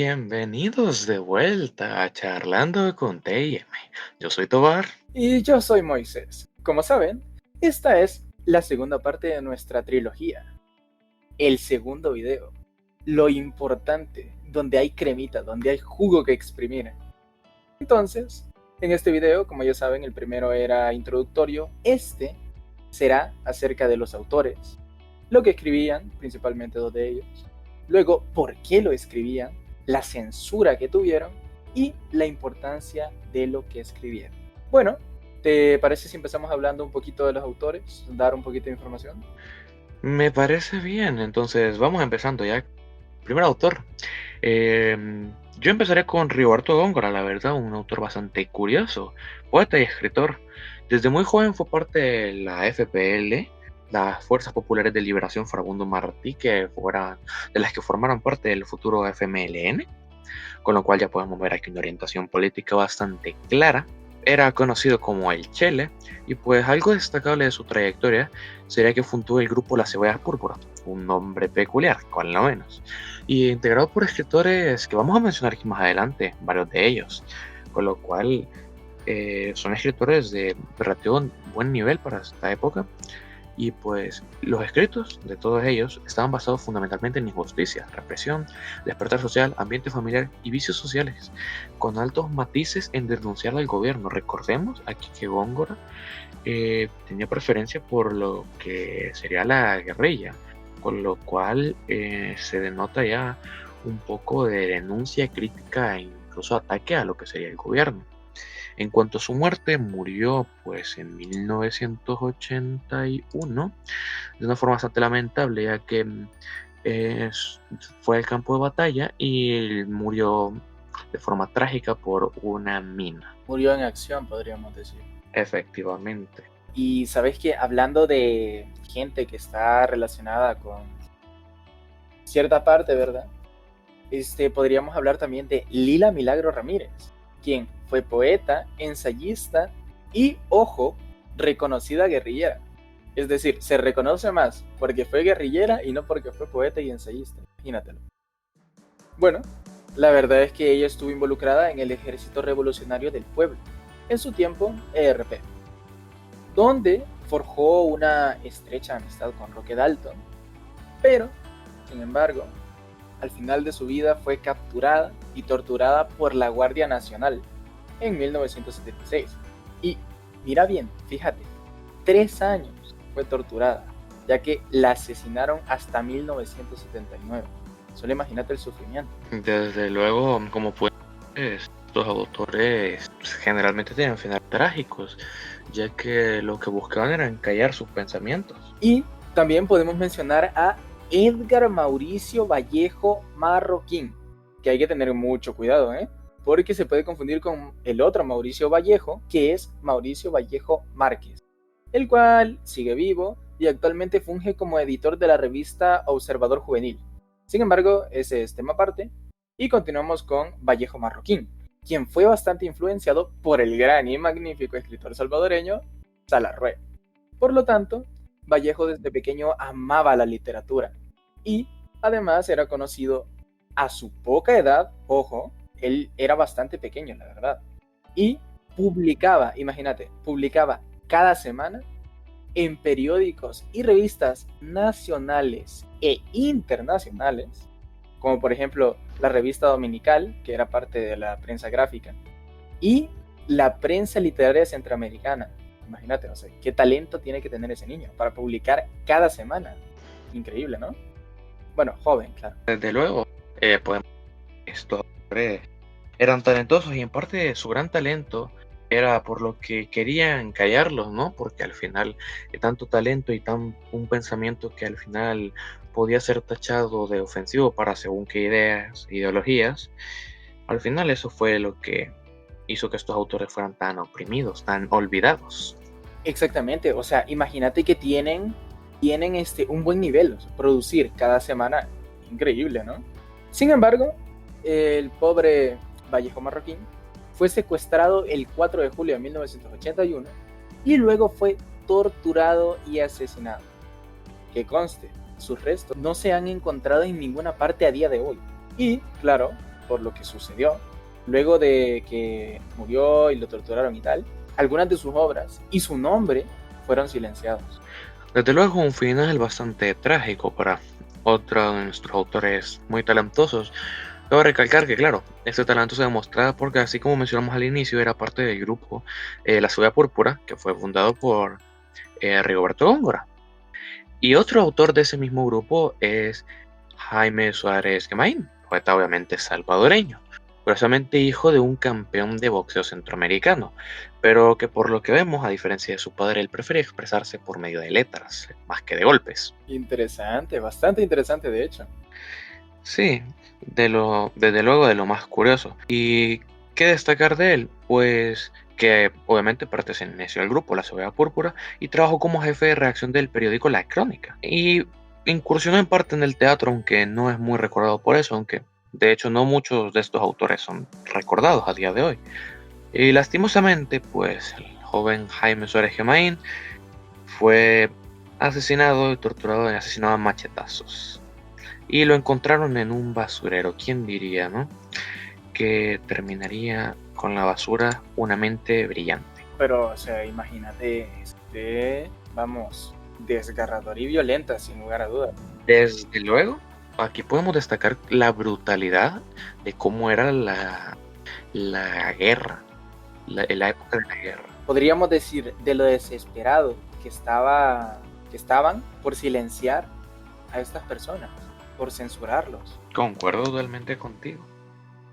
Bienvenidos de vuelta a Charlando con TM. Yo soy Tobar. Y yo soy Moisés. Como saben, esta es la segunda parte de nuestra trilogía. El segundo video. Lo importante, donde hay cremita, donde hay jugo que exprimir. Entonces, en este video, como ya saben, el primero era introductorio. Este será acerca de los autores, lo que escribían, principalmente dos de ellos. Luego, por qué lo escribían, la censura que tuvieron y la importancia de lo que escribieron. Bueno, ¿te parece si empezamos hablando un poquito de los autores? Dar un poquito de información. Me parece bien, entonces vamos empezando ya. Primer autor. Yo empezaré con Rigoberto Góngora, la verdad, un autor bastante curioso, poeta y escritor. Desde muy joven fue parte de la FPL, las Fuerzas Populares de Liberación Farabundo Martí, que fueran de las que formaron parte del futuro FMLN, con lo cual ya podemos ver aquí una orientación política bastante clara. Era conocido como el Chele, y pues algo destacable de su trayectoria sería que fundó el grupo Las Cebollas Púrpuras, un nombre peculiar, con lo menos, y integrado por escritores que vamos a mencionar aquí más adelante, varios de ellos, con lo cual son escritores de relativo buen nivel para esta época. Y pues los escritos de todos ellos estaban basados fundamentalmente en injusticia, represión, despertar social, ambiente familiar y vicios sociales, con altos matices en denunciar al gobierno. Recordemos aquí que Góngora tenía preferencia por lo que sería la guerrilla, con lo cual se denota ya un poco de denuncia crítica e incluso ataque a lo que sería el gobierno. En cuanto a su muerte, murió pues en 1981 de una forma bastante lamentable, ya que fue al campo de batalla y murió de forma trágica por una mina. Murió en acción, podríamos decir. Efectivamente. Y sabes que hablando de gente que está relacionada con cierta parte, ¿verdad? Podríamos hablar también de Lila Milagro Ramírez, quien fue poeta, ensayista y, ojo, reconocida guerrillera. Es decir, se reconoce más porque fue guerrillera y no porque fue poeta y ensayista. Imagínatelo. Bueno, la verdad es que ella estuvo involucrada en el Ejército Revolucionario del Pueblo, en su tiempo ERP, donde forjó una estrecha amistad con Roque Dalton, pero, sin embargo, al final de su vida fue capturada y torturada por la Guardia Nacional en 1976. Y mira bien, fíjate, 3 años fue torturada, ya que la asesinaron hasta 1979. Solo imagínate el sufrimiento. Desde luego, como pueden ver, estos autores generalmente tienen finales trágicos, ya que lo que buscaban era encallar sus pensamientos. Y también podemos mencionar a Edgar Mauricio Vallejo Marroquín, que hay que tener mucho cuidado, porque se puede confundir con el otro Mauricio Vallejo, que es Mauricio Vallejo Márquez, el cual sigue vivo y actualmente funge como editor de la revista Observador Juvenil. Sin embargo, ese es tema aparte, y continuamos con Vallejo Marroquín, quien fue bastante influenciado por el gran y magnífico escritor salvadoreño Salarrué. Por lo tanto, Vallejo desde pequeño amaba la literatura y además era conocido a su poca edad, ojo, él era bastante pequeño, la verdad, y publicaba, imagínate, publicaba cada semana en periódicos y revistas nacionales e internacionales, como por ejemplo la revista Dominical, que era parte de la prensa gráfica, y la prensa literaria centroamericana. Imagínate, o sea, qué talento tiene que tener ese niño para publicar cada semana. Increíble, ¿no? Bueno, joven, claro. Desde luego, estos autores eran talentosos y en parte su gran talento era por lo que querían callarlos, ¿no? Porque al final tanto talento y un pensamiento que al final podía ser tachado de ofensivo para según qué ideologías, al final eso fue lo que hizo que estos autores fueran tan oprimidos, tan olvidados. Exactamente, o sea, imagínate que tienen un buen nivel, o sea, producir cada semana, increíble, ¿no? Sin embargo, el pobre Vallejo Marroquín fue secuestrado el 4 de julio de 1981 y luego fue torturado y asesinado. Que conste, sus restos no se han encontrado en ninguna parte a día de hoy. Y, claro, por lo que sucedió, luego de que murió y lo torturaron y tal, algunas de sus obras y su nombre fueron silenciados. Desde luego, un final bastante trágico para otro de nuestros autores muy talentosos. Debo recalcar que, claro, este talento se demostraba porque, así como mencionamos al inicio, era parte del grupo La Cebolla Púrpura, que fue fundado por Rigoberto Góngora. Y otro autor de ese mismo grupo es Jaime Suárez Gemain, poeta obviamente salvadoreño, curiosamente hijo de un campeón de boxeo centroamericano, pero que por lo que vemos, a diferencia de su padre, él prefería expresarse por medio de letras, más que de golpes. Interesante, bastante interesante de hecho. Sí, desde luego de lo más curioso. ¿Y qué destacar de él? Pues que obviamente perteneció al grupo La Cebolla Púrpura y trabajó como jefe de redacción del periódico La Crónica. Y incursionó en parte en el teatro, aunque no es muy recordado por eso, aunque de hecho no muchos de estos autores son recordados a día de hoy. Y lastimosamente, pues el joven Jaime Suárez Gemain fue asesinado y torturado y asesinado a machetazos. Y lo encontraron en un basurero. ¿Quién diría, no? Que terminaría con la basura una mente brillante. Pero, o sea, imagínate, vamos, desgarrador y violenta, sin lugar a dudas. Desde luego, aquí podemos destacar la brutalidad de cómo era la guerra, la época de la guerra. Podríamos decir de lo desesperado que estaban por silenciar a estas personas, por censurarlos. Concuerdo totalmente contigo.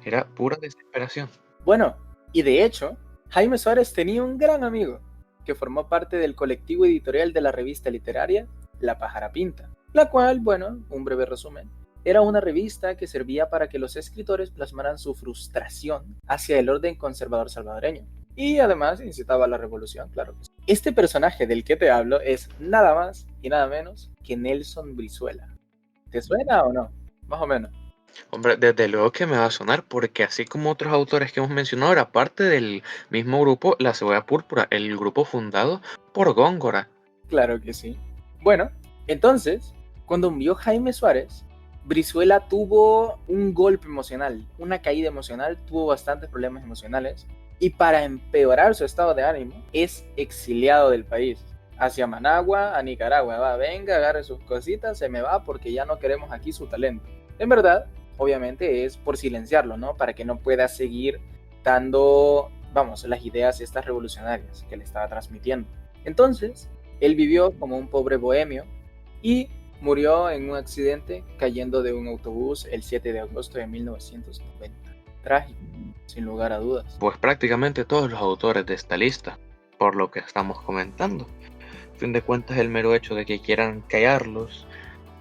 Era pura desesperación. Bueno, y de hecho, Jaime Suárez tenía un gran amigo que formó parte del colectivo editorial de la revista literaria La Pájara Pinta, la cual, bueno, un breve resumen, era una revista que servía para que los escritores plasmaran su frustración hacia el orden conservador salvadoreño. Y además incitaba a la revolución, claro. Este personaje del que te hablo es nada más y nada menos que Nelson Brizuela. ¿Te suena o no? Más o menos. Hombre, desde luego que me va a sonar, porque así como otros autores que hemos mencionado, era parte del mismo grupo La Cebolla Púrpura, el grupo fundado por Góngora. Claro que sí. Bueno, entonces, cuando murió Jaime Suárez, Brizuela tuvo un golpe emocional, una caída emocional, tuvo bastantes problemas emocionales y para empeorar su estado de ánimo es exiliado del país hacia Managua, a Nicaragua. Va, venga, agarre sus cositas, se me va porque ya no queremos aquí su talento. En verdad, obviamente es por silenciarlo, ¿no? Para que no pueda seguir dando, vamos, las ideas estas revolucionarias que le estaba transmitiendo. Entonces, él vivió como un pobre bohemio y murió en un accidente cayendo de un autobús el 7 de agosto de 1990. Trágico, sin lugar a dudas. Pues prácticamente todos los autores de esta lista, por lo que estamos comentando. A fin de cuentas, el mero hecho de que quieran callarlos,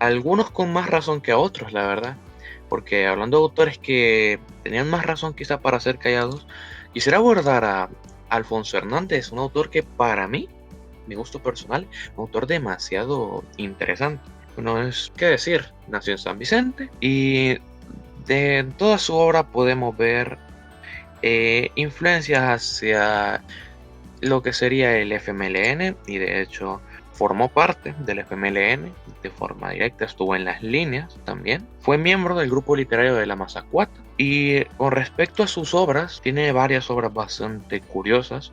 algunos con más razón que a otros, la verdad. Porque hablando de autores que tenían más razón quizá para ser callados, quisiera abordar a Alfonso Hernández, un autor que para mí, mi gusto personal, un autor demasiado interesante. No es qué decir, nació en San Vicente y de toda su obra podemos ver influencias hacia lo que sería el FMLN, y de hecho formó parte del FMLN de forma directa, estuvo en las líneas también, fue miembro del grupo literario de la Mazacuata, y con respecto a sus obras, tiene varias obras bastante curiosas,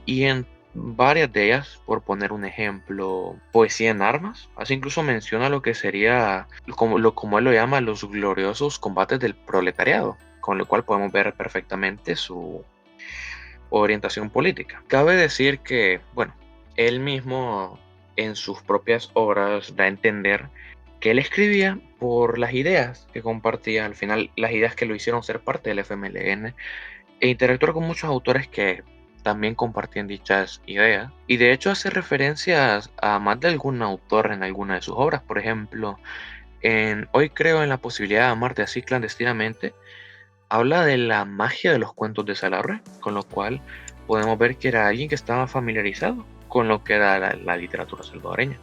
y en varias de ellas, por poner un ejemplo, Poesía en Armas, así incluso menciona lo que sería, como él lo llama, los gloriosos combates del proletariado, con lo cual podemos ver perfectamente su orientación política. Cabe decir que, bueno, él mismo en sus propias obras da a entender que él escribía por las ideas que compartía, al final las ideas que lo hicieron ser parte del FMLN, e interactuar con muchos autores que también compartían dichas ideas, y de hecho hace referencias a más de algún autor en alguna de sus obras. Por ejemplo, en Hoy creo en la posibilidad de amarte así clandestinamente, habla de la magia de los cuentos de Salarre, con lo cual podemos ver que era alguien que estaba familiarizado con lo que era la literatura salvadoreña,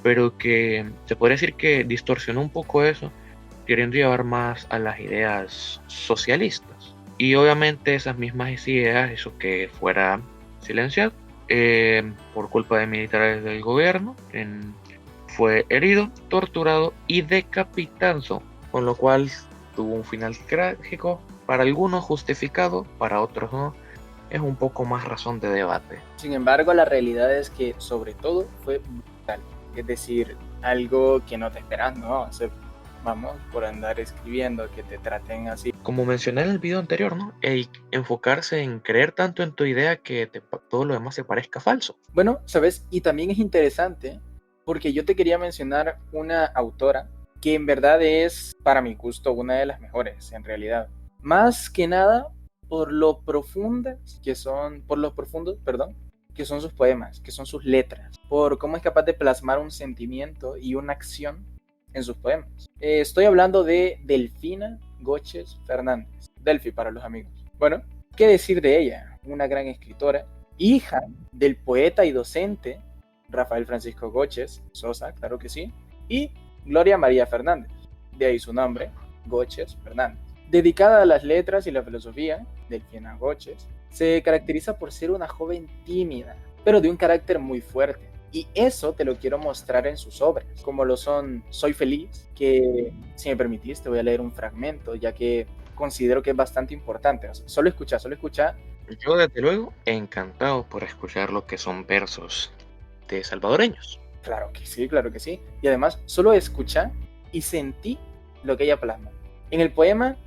pero que se podría decir que distorsionó un poco eso, queriendo llevar más a las ideas socialistas. Y obviamente esas mismas ideas hizo que fuera silenciado por culpa de militares del gobierno. Fue herido, torturado y decapitado, con lo cual tuvo un final trágico, para algunos justificado, para otros no. Es un poco más razón de debate. Sin embargo, la realidad es que sobre todo fue brutal. Es decir, algo que no te esperas, ¿no? O sea, vamos, por andar escribiendo, que te traten así. Como mencioné en el video anterior, ¿no? Enfocarse en creer tanto en tu idea que todo lo demás te parezca falso. Bueno, ¿sabes? Y también es interesante porque yo te quería mencionar una autora que en verdad es, para mi gusto, una de las mejores, en realidad. Más que nada por lo profundas que son, por lo profundos, perdón, que son sus poemas, que son sus letras, por cómo es capaz de plasmar un sentimiento y una acción en sus poemas. Estoy hablando de Delfina Goches Fernández, Delphi para los amigos. Bueno, ¿qué decir de ella? Una gran escritora, hija del poeta y docente Rafael Francisco Goches Sosa, claro que sí, y Gloria María Fernández, de ahí su nombre, Goches Fernández. Dedicada a las letras y la filosofía, Delfina Goches se caracteriza por ser una joven tímida, pero de un carácter muy fuerte. Y eso te lo quiero mostrar en sus obras, como lo son Soy Feliz, que si me permitís te voy a leer un fragmento, ya que considero que es bastante importante. O sea, solo escucha. Yo, desde luego, encantado por escuchar lo que son versos de salvadoreños. Claro que sí, claro que sí. Y además, solo escucha y sentí lo que ella plasma. En el poema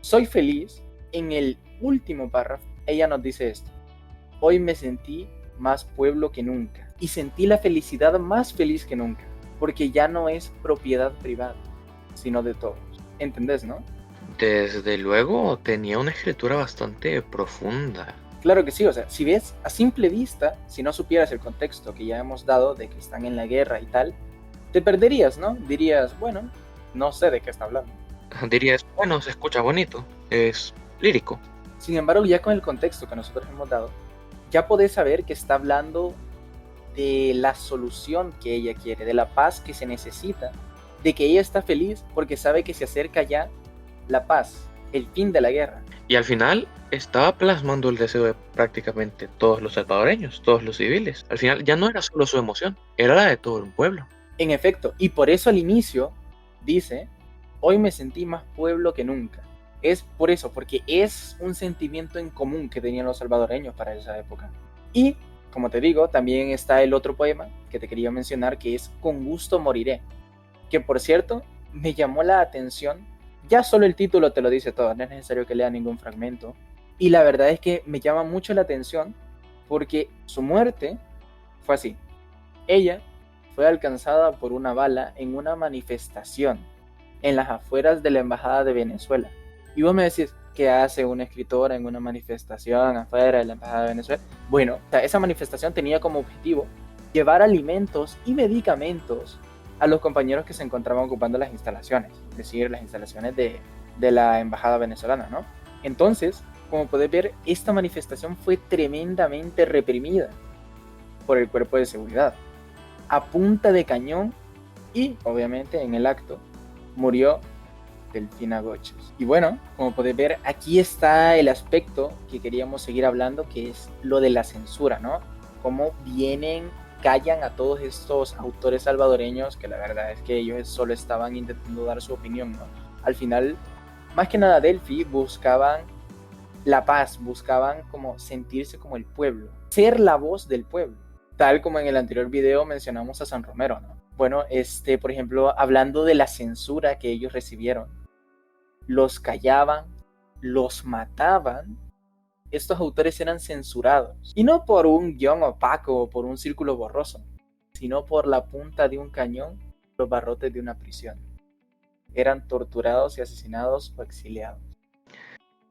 Soy Feliz, en el último párrafo, ella nos dice esto. Hoy me sentí más pueblo que nunca y sentí la felicidad más feliz que nunca, porque ya no es propiedad privada, sino de todos. ¿Entendés, no? Desde luego, tenía una escritura bastante profunda. Claro que sí, o sea, si ves a simple vista, si no supieras el contexto que ya hemos dado de que están en la guerra y tal, te perderías, ¿no? Dirías, bueno, no sé de qué está hablando. Dirías, bueno, se escucha bonito, es lírico. Sin embargo, ya con el contexto que nosotros hemos dado, ya podés saber que está hablando de la solución que ella quiere, de la paz que se necesita, de que ella está feliz porque sabe que se acerca ya la paz, el fin de la guerra. Y al final estaba plasmando el deseo de prácticamente todos los salvadoreños, todos los civiles. Al final ya no era solo su emoción, era la de todo un pueblo. En efecto, y por eso al inicio dice, hoy me sentí más pueblo que nunca. Es por eso, porque es un sentimiento en común que tenían los salvadoreños para esa época. Y, como te digo, también está el otro poema que te quería mencionar, que es Con gusto moriré, que por cierto, me llamó la atención. Ya solo el título te lo dice todo, no es necesario que lea ningún fragmento. Y la verdad es que me llama mucho la atención porque su muerte fue así. Ella fue alcanzada por una bala en una manifestación en las afueras de la Embajada de Venezuela. Y vos me decís, ¿qué hace una escritora en una manifestación afuera de la Embajada de Venezuela? Bueno, esa manifestación tenía como objetivo llevar alimentos y medicamentos a los compañeros que se encontraban ocupando las instalaciones, es decir, las instalaciones de la Embajada venezolana, ¿no? Entonces, como podés ver, esta manifestación fue tremendamente reprimida por el cuerpo de seguridad, a punta de cañón, y obviamente en el acto murió Delfina Goches. Y bueno, como podés ver, aquí está el aspecto que queríamos seguir hablando, que es lo de la censura, ¿no? Cómo callan a todos estos autores salvadoreños, que la verdad es que ellos solo estaban intentando dar su opinión, ¿no? Al final, más que nada Delphi, buscaban la paz, buscaban como sentirse como el pueblo, ser la voz del pueblo, tal como en el anterior video mencionamos a San Romero, ¿no? Bueno, por ejemplo, hablando de la censura que ellos recibieron, los callaban, los mataban. Estos autores eran censurados, y no por un guión opaco o por un círculo borroso, sino por la punta de un cañón, los barrotes de una prisión. Eran torturados y asesinados o exiliados.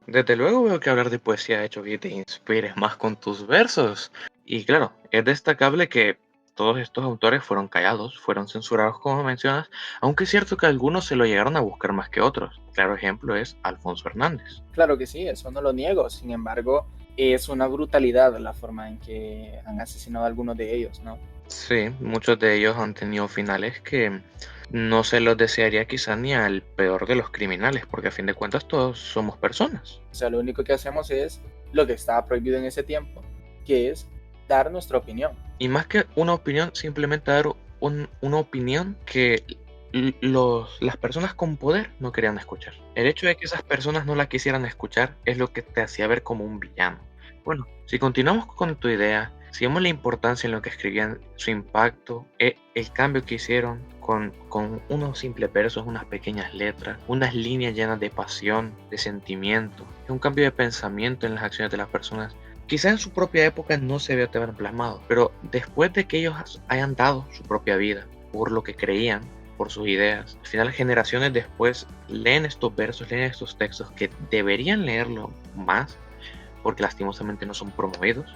Desde luego veo que hablar de poesía ha hecho que te inspires más con tus versos. Y claro, es destacable que todos estos autores fueron callados, fueron censurados como mencionas, aunque es cierto que algunos se lo llegaron a buscar más que otros. Claro ejemplo es Alfonso Hernández. Claro que sí, eso no lo niego, sin embargo, es una brutalidad la forma en que han asesinado a algunos de ellos, ¿no? Sí, muchos de ellos han tenido finales que no se los desearía quizá ni al peor de los criminales, porque a fin de cuentas todos somos personas. O sea, lo único que hacemos es lo que estaba prohibido en ese tiempo, que es dar nuestra opinión. Y más que una opinión, simplemente dar una opinión que las personas con poder no querían escuchar. El hecho de que esas personas no la quisieran escuchar es lo que te hacía ver como un villano. Bueno, si continuamos con tu idea, si vemos la importancia en lo que escribían, su impacto, el cambio que hicieron con unos simples versos, unas pequeñas letras, unas líneas llenas de pasión, de sentimiento, un cambio de pensamiento en las acciones de las personas. Quizás en su propia época no se vio tan plasmado, pero después de que ellos hayan dado su propia vida por lo que creían, por sus ideas, al final generaciones después leen estos versos, leen estos textos que deberían leerlo más, porque lastimosamente no son promovidos,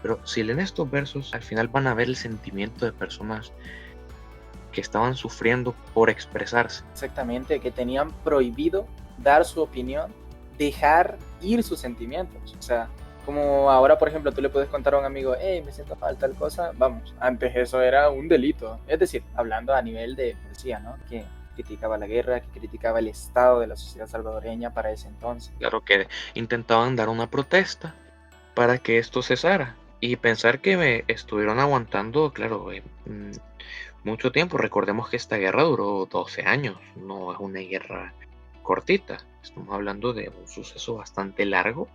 pero si leen estos versos, al final van a ver el sentimiento de personas que estaban sufriendo por expresarse. Exactamente, que tenían prohibido dar su opinión, dejar ir sus sentimientos. O sea, como ahora, por ejemplo, tú le puedes contar a un amigo, hey, me siento mal, tal cosa, vamos, antes eso era un delito. Es decir, hablando a nivel de poesía, ¿no? Que criticaba la guerra, que criticaba el estado de la sociedad salvadoreña para ese entonces. Claro que intentaban dar una protesta para que esto cesara. Y pensar que me estuvieron aguantando, claro, mucho tiempo. Recordemos que esta guerra duró 12 años, no es una guerra cortita. Estamos hablando de un suceso bastante largo,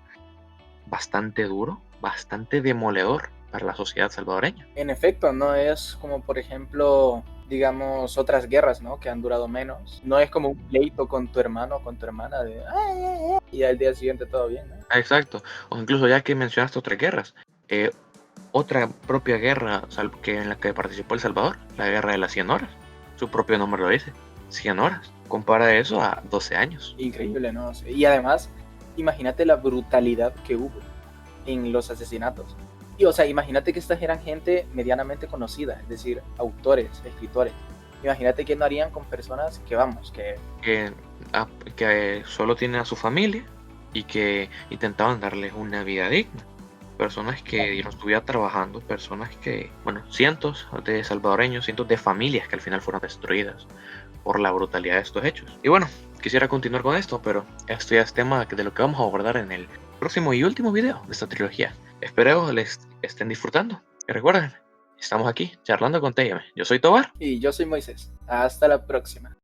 bastante duro, bastante demoledor para la sociedad salvadoreña. En efecto, no es como, por ejemplo, digamos, otras guerras, ¿no? Que han durado menos. No es como un pleito con tu hermano o con tu hermana de "Ay, ay, ay", y al día siguiente todo bien, ¿no? Exacto. O incluso ya que mencionaste otras guerras, otra propia guerra en la que participó El Salvador, la guerra de las 100 horas. Su propio nombre lo dice, 100 horas. Compara eso a 12 años. Increíble, ¿no? Y además, imagínate la brutalidad que hubo en los asesinatos. Y, o sea, imagínate que estas eran gente medianamente conocida, es decir, autores, escritores. Imagínate qué no harían con personas que, vamos, que solo tienen a su familia y que intentaban darles una vida digna. Personas que dieron su vida trabajando, personas que, bueno, cientos de salvadoreños, cientos de familias que al final fueron destruidas por la brutalidad de estos hechos. Y bueno, quisiera continuar con esto, pero esto ya es tema de lo que vamos a abordar en el próximo y último video de esta trilogía. Espero les estén disfrutando. Y recuerden, estamos aquí charlando con TM. Yo soy Tobar. Y yo soy Moisés. Hasta la próxima.